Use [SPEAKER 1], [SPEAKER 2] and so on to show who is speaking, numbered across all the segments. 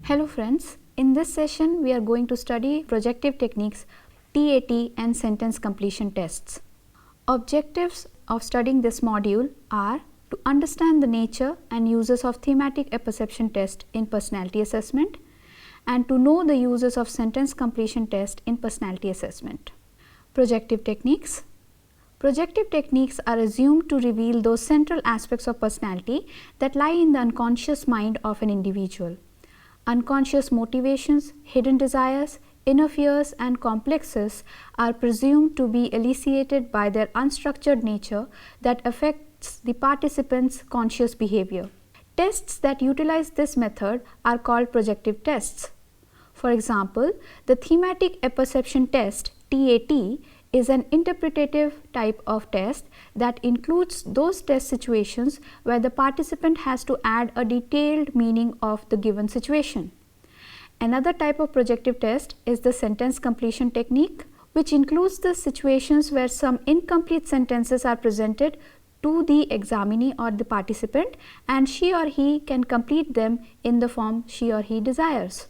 [SPEAKER 1] Hello friends, in this session we are going to study projective techniques, TAT and sentence completion tests. Objectives of studying this module are to understand the nature and uses of thematic apperception test in personality assessment and to know the uses of sentence completion test in personality assessment. Projective techniques. Projective techniques are assumed to reveal those central aspects of personality that lie in the unconscious mind of an individual. Unconscious motivations, hidden desires, inner fears and complexes are presumed to be elicited by their unstructured nature that affects the participant's conscious behavior. Tests that utilize this method are called projective tests. For example, the thematic apperception test TAT is an interpretative type of test that includes those test situations where the participant has to add a detailed meaning of the given situation. Another type of projective test is the sentence completion technique, which includes the situations where some incomplete sentences are presented to the examinee or the participant and she or he can complete them in the form she or he desires.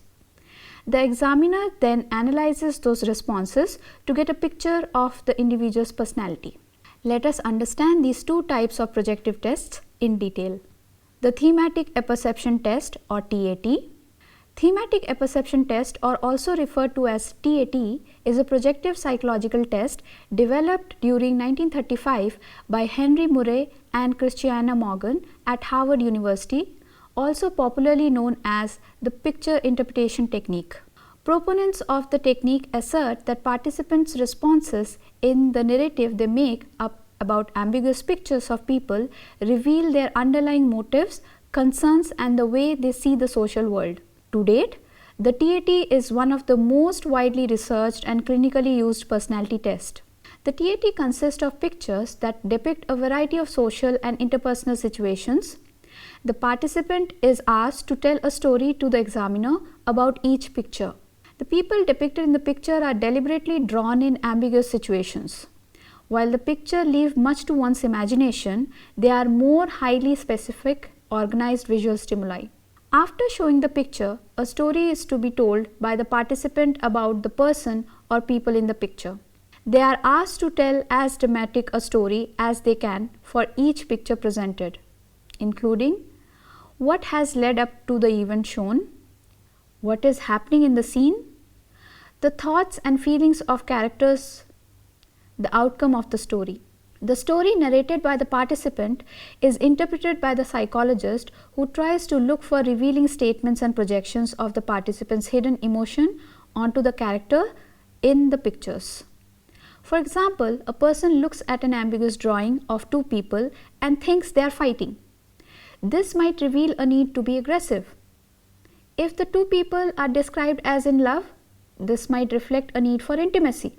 [SPEAKER 1] The examiner then analyzes those responses to get a picture of the individual's personality. Let us understand these two types of projective tests in detail. The thematic apperception test or TAT. Thematic apperception test, or also referred to as TAT, is a projective psychological test developed during 1935 by Henry Murray and Christiana Morgan at Harvard University, also popularly known as the picture interpretation technique. Proponents of the technique assert that participants' responses in the narrative they make up about ambiguous pictures of people reveal their underlying motives, concerns and the way they see the social world. To date, the TAT is one of the most widely researched and clinically used personality tests. The TAT consists of pictures that depict a variety of social and interpersonal situations. The participant is asked to tell a story to the examiner about each picture. The people depicted in the picture are deliberately drawn in ambiguous situations. While the picture leave much to one's imagination, they are more highly specific, organized visual stimuli. After showing the picture, a story is to be told by the participant about the person or people in the picture. They are asked to tell as dramatic a story as they can for each picture presented, including what has led up to the event shown, what is happening in the scene, the thoughts and feelings of characters, the outcome of the story. The story narrated by the participant is interpreted by the psychologist, who tries to look for revealing statements and projections of the participant's hidden emotion onto the character in the pictures. For example, a person looks at an ambiguous drawing of two people and thinks they are fighting. This might reveal a need to be aggressive. If the two people are described as in love, this might reflect a need for intimacy.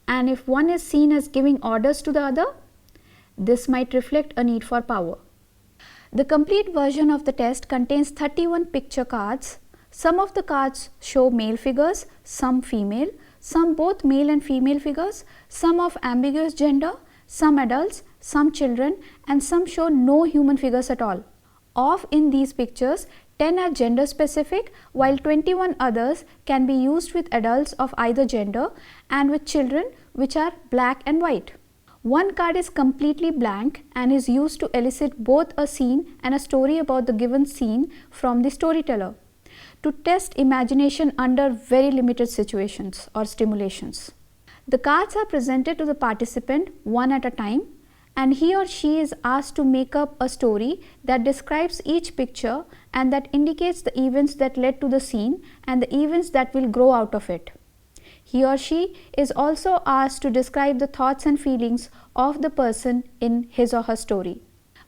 [SPEAKER 1] And if one is seen as giving orders to the other, this might reflect a need for power. The complete version of the test contains 31 picture cards. Some of the cards show male figures, some female, some both male and female figures, some of ambiguous gender, some adults, some children, and some show no human figures at all. Of in these pictures, 10 are gender specific, while 21 others can be used with adults of either gender and with children, which are black and white. One card is completely blank and is used to elicit both a scene and a story about the given scene from the storyteller, to test imagination under very limited situations or stimulations. The cards are presented to the participant one at a time, and he or she is asked to make up a story that describes each picture and that indicates the events that led to the scene and the events that will grow out of it. He or she is also asked to describe the thoughts and feelings of the person in his or her story.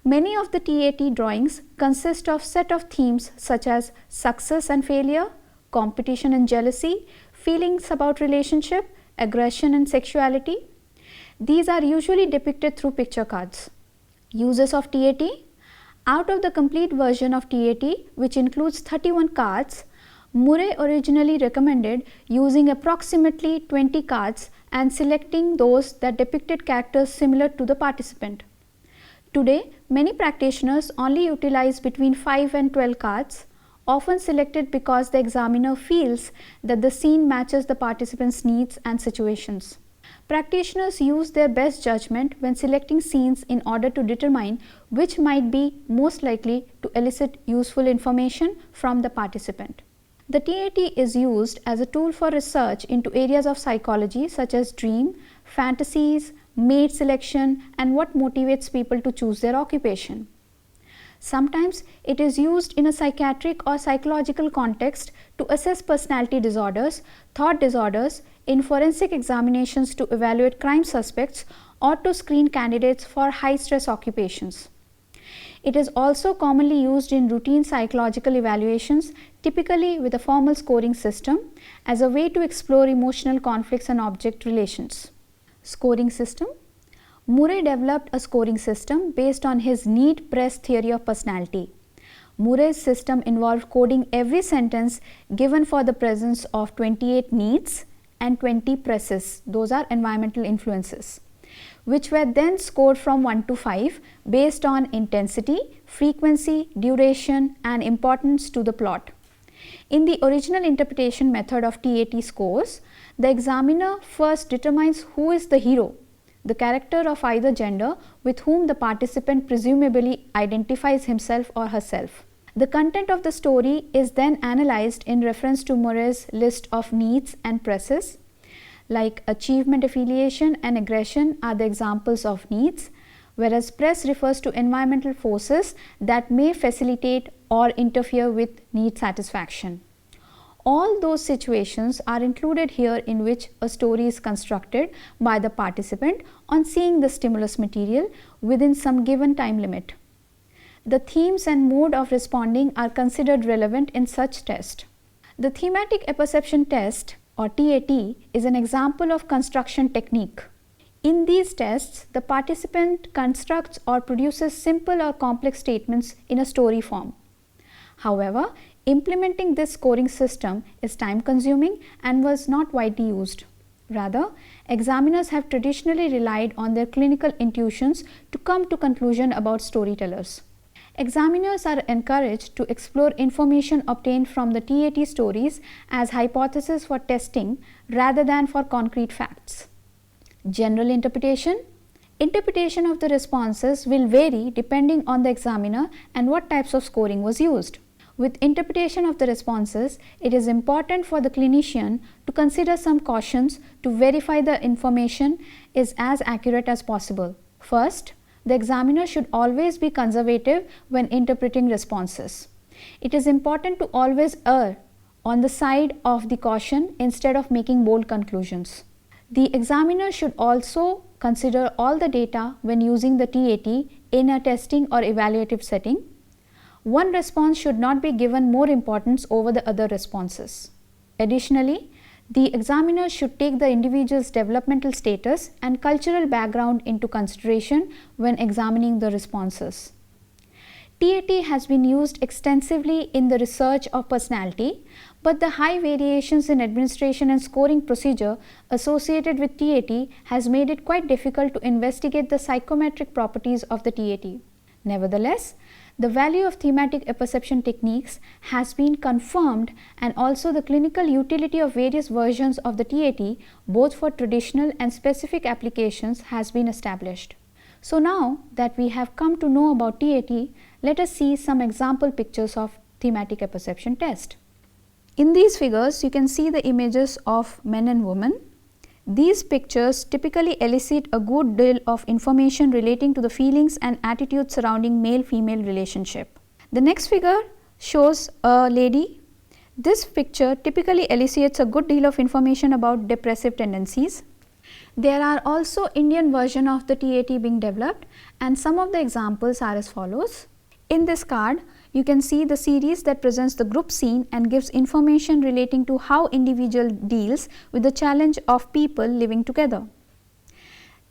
[SPEAKER 1] Many of the TAT drawings consist of set of themes such as success and failure, competition and jealousy, feelings about relationship, aggression and sexuality. These are usually depicted through picture cards. Uses of TAT. Out of the complete version of TAT, which includes 31 cards, Murray originally recommended using approximately 20 cards and selecting those that depicted characters similar to the participant. Today, many practitioners only utilize between 5 and 12 cards, often selected because the examiner feels that the scene matches the participant's needs and situations. Practitioners use their best judgment when selecting scenes in order to determine which might be most likely to elicit useful information from the participant. The TAT is used as a tool for research into areas of psychology such as dream, fantasies, mate selection, and what motivates people to choose their occupation. Sometimes it is used in a psychiatric or psychological context to assess personality disorders, thought disorders, in forensic examinations to evaluate crime suspects, or to screen candidates for high stress occupations. It is also commonly used in routine psychological evaluations, typically with a formal scoring system, as a way to explore emotional conflicts and object relations. Scoring system. Murray developed a scoring system based on his need-press theory of personality. Murray's system involved coding every sentence given for the presence of 28 needs and 20 presses, those are environmental influences, which were then scored from 1 to 5 based on intensity, frequency, duration, and importance to the plot. In the original interpretation method of TAT scores, the examiner first determines who is the hero, the character of either gender with whom the participant presumably identifies himself or herself. The content of the story is then analyzed in reference to Murray's list of needs and presses. Like achievement, affiliation, and aggression are the examples of needs, whereas press refers to environmental forces that may facilitate or interfere with need satisfaction. All those situations are included here in which a story is constructed by the participant on seeing the stimulus material within some given time limit. The themes and mode of responding are considered relevant in such test. The thematic apperception test, or TAT, is an example of construction technique. In these tests, the participant constructs or produces simple or complex statements in a story form. However, implementing this scoring system is time consuming and was not widely used. Rather, examiners have traditionally relied on their clinical intuitions to come to conclusion about storytellers. Examiners are encouraged to explore information obtained from the TAT stories as hypotheses for testing rather than for concrete facts. General interpretation. Interpretation of the responses will vary depending on the examiner and what types of scoring was used. With interpretation of the responses, it is important for the clinician to consider some cautions to verify the information is as accurate as possible. First, the examiner should always be conservative when interpreting responses. It is important to always err on the side of the caution instead of making bold conclusions. The examiner should also consider all the data when using the TAT in a testing or evaluative setting. One response should not be given more importance over the other responses. Additionally, the examiner should take the individual's developmental status and cultural background into consideration when examining the responses. TAT has been used extensively in the research of personality, but the high variations in administration and scoring procedure associated with TAT has made it quite difficult to investigate the psychometric properties of the TAT. Nevertheless, the value of thematic apperception techniques has been confirmed, and also the clinical utility of various versions of the TAT, both for traditional and specific applications, has been established. So now that we have come to know about TAT, let us see some example pictures of thematic apperception test. In these figures, you can see the images of men and women. These pictures typically elicit a good deal of information relating to the feelings and attitudes surrounding male-female relationship. The next figure shows a lady. This picture typically elicits a good deal of information about depressive tendencies. There are also Indian version of the TAT being developed, and some of the examples are as follows. In this card, you can see the series that presents the group scene and gives information relating to how individual deals with the challenge of people living together.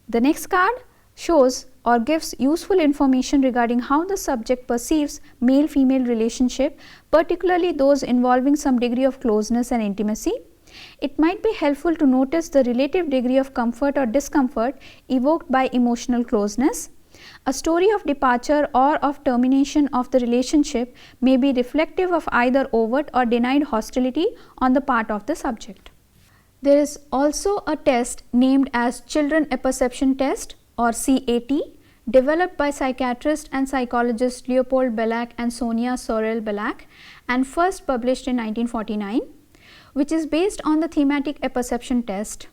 [SPEAKER 1] The next card shows or gives useful information regarding how the subject perceives male-female relationship, particularly those involving some degree of closeness and intimacy. It might be helpful to notice the relative degree of comfort or discomfort evoked by emotional closeness. A story of departure or of termination of the relationship may be reflective of either overt or denied hostility on the part of the subject. There is also a test named as Children Apperception Test or CAT, developed by psychiatrist and psychologist Leopold Belak and Sonia Sorel Belak and first published in 1949, which is based on the thematic apperception test.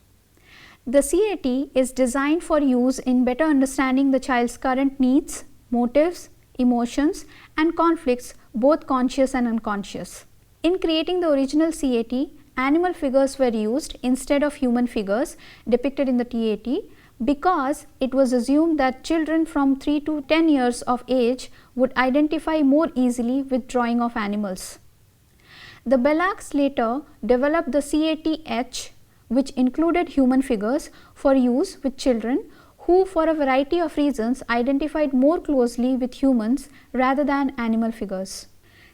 [SPEAKER 1] The CAT is designed for use in better understanding the child's current needs, motives, emotions and conflicts, both conscious and unconscious. In creating the original CAT, animal figures were used instead of human figures depicted in the TAT because it was assumed that children from 3 to 10 years of age would identify more easily with drawing of animals. The Belaks later developed the CAT-H, which included human figures for use with children who for a variety of reasons identified more closely with humans rather than animal figures.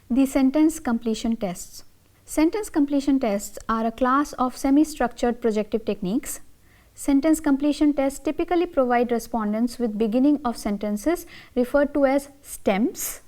[SPEAKER 1] The sentence completion tests. Sentence completion tests are a class of semi-structured projective techniques. Sentence completion tests typically provide respondents with beginning of sentences referred to as stems,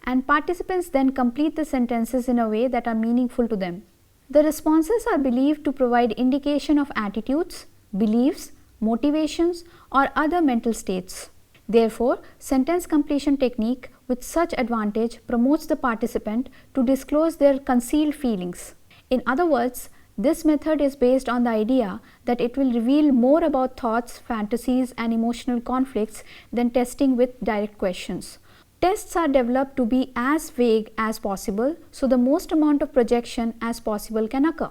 [SPEAKER 1] and participants then complete the sentences in a way that are meaningful to them. The responses are believed to provide indication of attitudes, beliefs, motivations or other mental states. Therefore, sentence completion technique with such advantage promotes the participant to disclose their concealed feelings. In other words, this method is based on the idea that it will reveal more about thoughts, fantasies and emotional conflicts than testing with direct questions. Tests are developed to be as vague as possible, so the most amount of projection as possible can occur.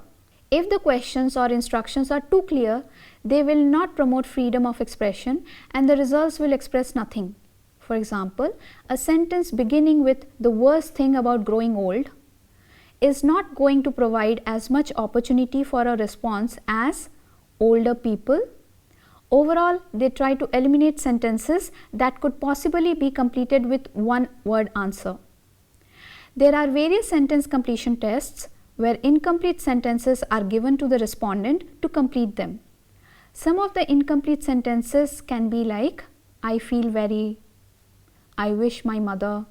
[SPEAKER 1] If the questions or instructions are too clear, they will not promote freedom of expression and the results will express nothing. For example, a sentence beginning with "the worst thing about growing old" is not going to provide as much opportunity for a response as "older people." Overall, they try to eliminate sentences that could possibly be completed with one-word answer. There are various sentence completion tests where incomplete sentences are given to the respondent to complete them. Some of the incomplete sentences can be like "I feel very," "I wish my mother,"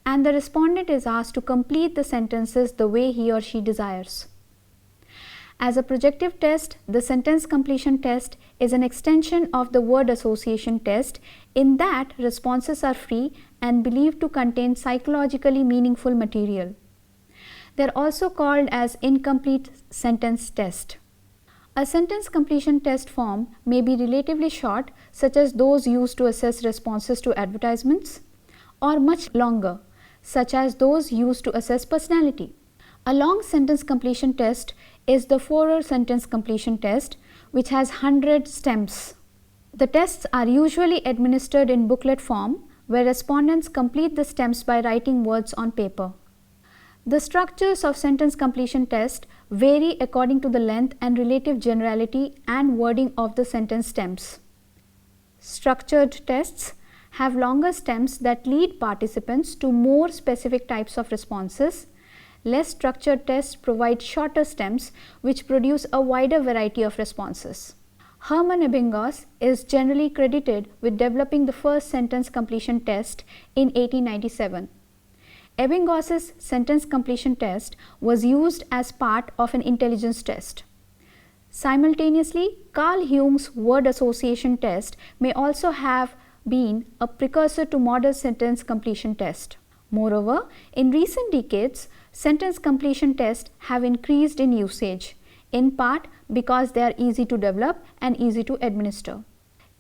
[SPEAKER 1] and the respondent is asked to complete the sentences the way he or she desires. As a projective test, the sentence completion test is an extension of the word association test in that responses are free and believed to contain psychologically meaningful material. They are also called as incomplete sentence test. A sentence completion test form may be relatively short, such as those used to assess responses to advertisements, or much longer, such as those used to assess personality. A long sentence completion test is the Forer sentence completion test, which has 100 stems. The tests are usually administered in booklet form, where respondents complete the stems by writing words on paper. The structures of sentence completion test vary according to the length and relative generality and wording of the sentence stems. Structured tests have longer stems that lead participants to more specific types of responses. Less structured tests provide shorter stems which produce a wider variety of responses. Hermann Ebbinghaus is generally credited with developing the first sentence completion test in 1897. Ebbinghaus's sentence completion test was used as part of an intelligence test. Simultaneously, Carl Jung's word association test may also have been a precursor to modern sentence completion test. Moreover, in recent decades, sentence completion tests have increased in usage, in part because they are easy to develop and easy to administer.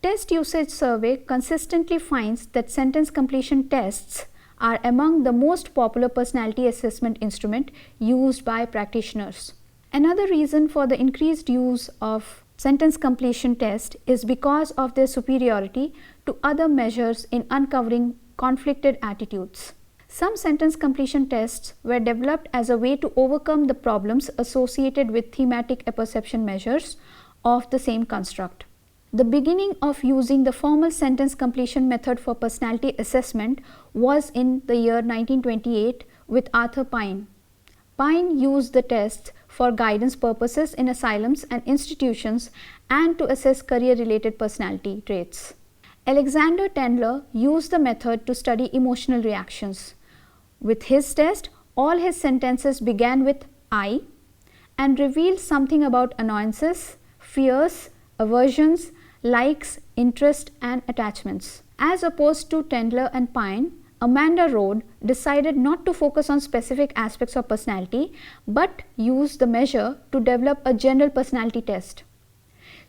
[SPEAKER 1] Test usage survey consistently finds that sentence completion tests are among the most popular personality assessment instrument used by practitioners. Another reason for the increased use of sentence completion test is because of their superiority to other measures in uncovering conflicted attitudes. Some sentence completion tests were developed as a way to overcome the problems associated with thematic apperception measures of the same construct. The beginning of using the formal sentence completion method for personality assessment was in the year 1928 with Arthur Pine. Pine used the tests for guidance purposes in asylums and institutions and to assess career-related personality traits. Alexander Tendler used the method to study emotional reactions. With his test, all his sentences began with I and revealed something about annoyances, fears, aversions, likes, interest, and attachments. As opposed to Tendler and Pine, Amanda Road decided not to focus on specific aspects of personality but use the measure to develop a general personality test.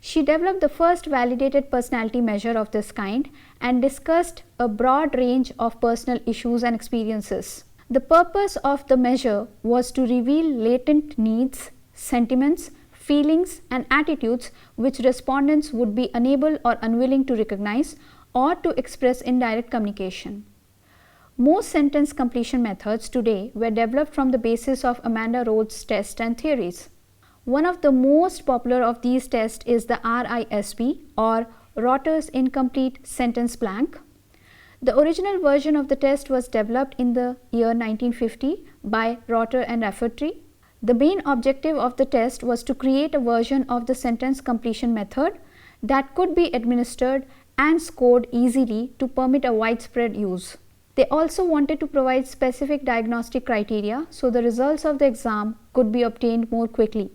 [SPEAKER 1] She developed the first validated personality measure of this kind and discussed a broad range of personal issues and experiences. The purpose of the measure was to reveal latent needs, sentiments, feelings, and attitudes which respondents would be unable or unwilling to recognize or to express in direct communication. Most sentence completion methods today were developed from the basis of Amanda Road's tests and theories. One of the most popular of these tests is the RISB or Rotter's Incomplete Sentence Blank. The original version of the test was developed in the year 1950 by Rotter and Rafferty. The main objective of the test was to create a version of the sentence completion method that could be administered and scored easily to permit a widespread use. They also wanted to provide specific diagnostic criteria so the results of the exam could be obtained more quickly.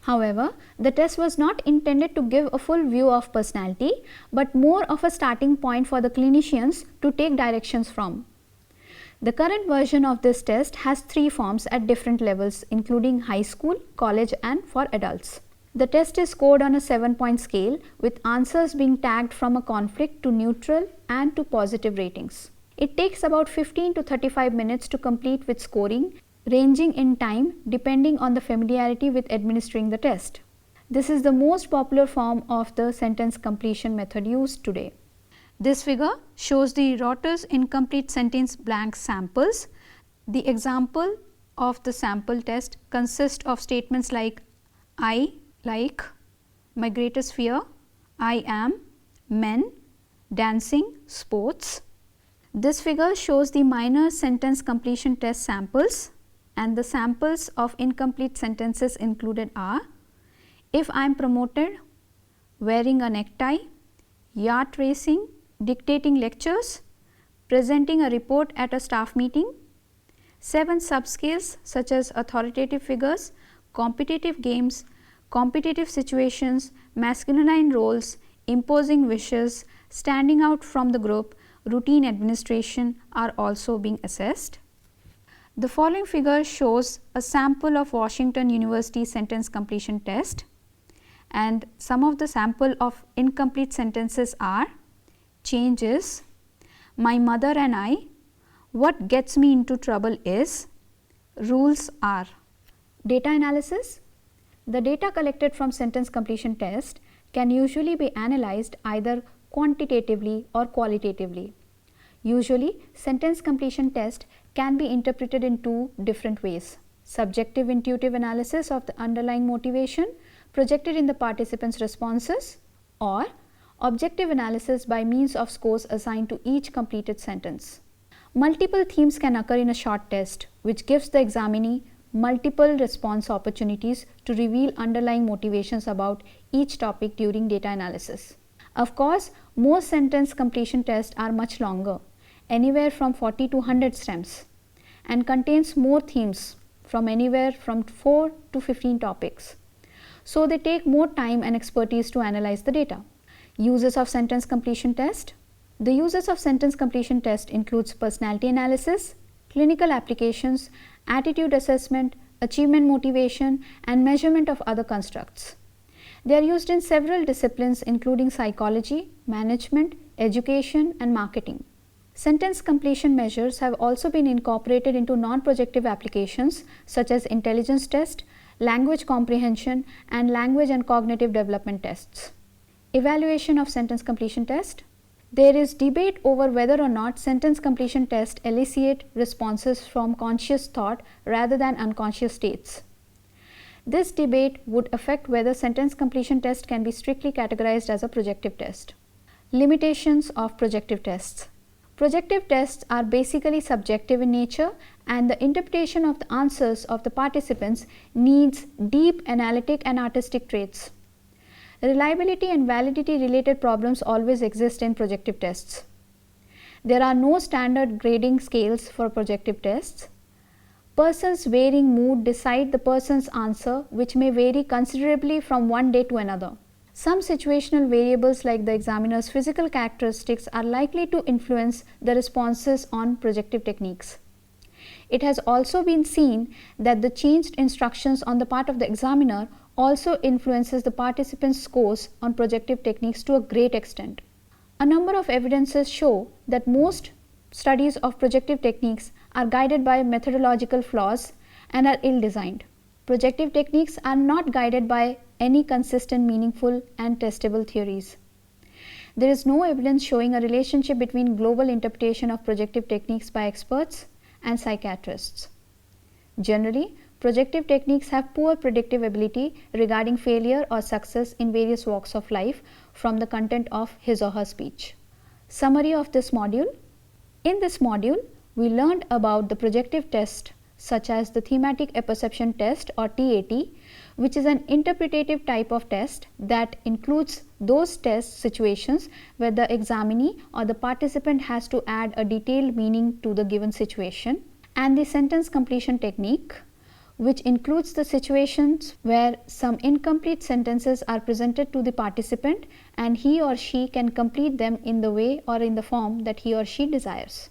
[SPEAKER 1] However, the test was not intended to give a full view of personality, but more of a starting point for the clinicians to take directions from. The current version of this test has 3 forms at different levels, including high school, college, and for adults. The test is scored on a 7-point scale, with answers being tagged from a conflict to neutral and to positive ratings. It takes about 15 to 35 minutes to complete with scoring, ranging in time depending on the familiarity with administering the test. This is the most popular form of the sentence completion method used today. This figure shows the Rotter's Incomplete Sentence Blank samples. The example of the sample test consists of statements like I like, my greatest fear, I am, men, dancing, sports. This figure shows the minor sentence completion test samples, and the samples of incomplete sentences included are: if I am promoted, wearing a necktie, yacht racing, dictating lectures, presenting a report at a staff meeting. 7 subscales such as authoritative figures, competitive games, competitive situations, masculine roles, imposing wishes, standing out from the group, routine administration are also being assessed. The following figure shows a sample of Washington University sentence completion test, and some of the sample of incomplete sentences are: changes, my mother and I, what gets me into trouble is, rules are. Data analysis. The data collected from sentence completion test can usually be analyzed either quantitatively or qualitatively. Usually, sentence completion test can be interpreted in 2 different ways: subjective intuitive analysis of the underlying motivation projected in the participants' responses, or objective analysis by means of scores assigned to each completed sentence. Multiple themes can occur in a short test, which gives the examinee multiple response opportunities to reveal underlying motivations about each topic during data analysis. Of course, most sentence completion tests are much longer, anywhere from 40 to 100 stems, and contains more themes from anywhere from 4 to 15 topics. So they take more time and expertise to analyze the data. Uses of sentence completion test. The uses of sentence completion test includes personality analysis, clinical applications, attitude assessment, achievement motivation, and measurement of other constructs. They are used in several disciplines including psychology, management, education, and marketing. Sentence completion measures have also been incorporated into non-projective applications such as intelligence test, language comprehension, and language and cognitive development tests. Evaluation of sentence completion test. There is debate over whether or not sentence completion tests elicit responses from conscious thought rather than unconscious states. This debate would affect whether sentence completion test can be strictly categorized as a projective test. Limitations of projective tests. Projective tests are basically subjective in nature, and the interpretation of the answers of the participants needs deep analytic and artistic traits. Reliability and validity related problems always exist in projective tests. There are no standard grading scales for projective tests. Persons' varying mood decide the person's answer, which may vary considerably from one day to another. Some situational variables like the examiner's physical characteristics are likely to influence the responses on projective techniques. It has also been seen that the changed instructions on the part of the examiner also influences the participants' scores on projective techniques to a great extent. A number of evidences show that most studies of projective techniques are guided by methodological flaws and are ill-designed. Projective techniques are not guided by any consistent, meaningful, and testable theories. There is no evidence showing a relationship between global interpretation of projective techniques by experts and psychiatrists. Generally, projective techniques have poor predictive ability regarding failure or success in various walks of life from the content of his or her speech. Summary of this module. In this module, we learned about the projective test such as the thematic apperception test or TAT, which is an interpretative type of test that includes those test situations where the examinee or the participant has to add a detailed meaning to the given situation, and the sentence completion technique, which includes the situations where some incomplete sentences are presented to the participant and he or she can complete them in the way or in the form that he or she desires.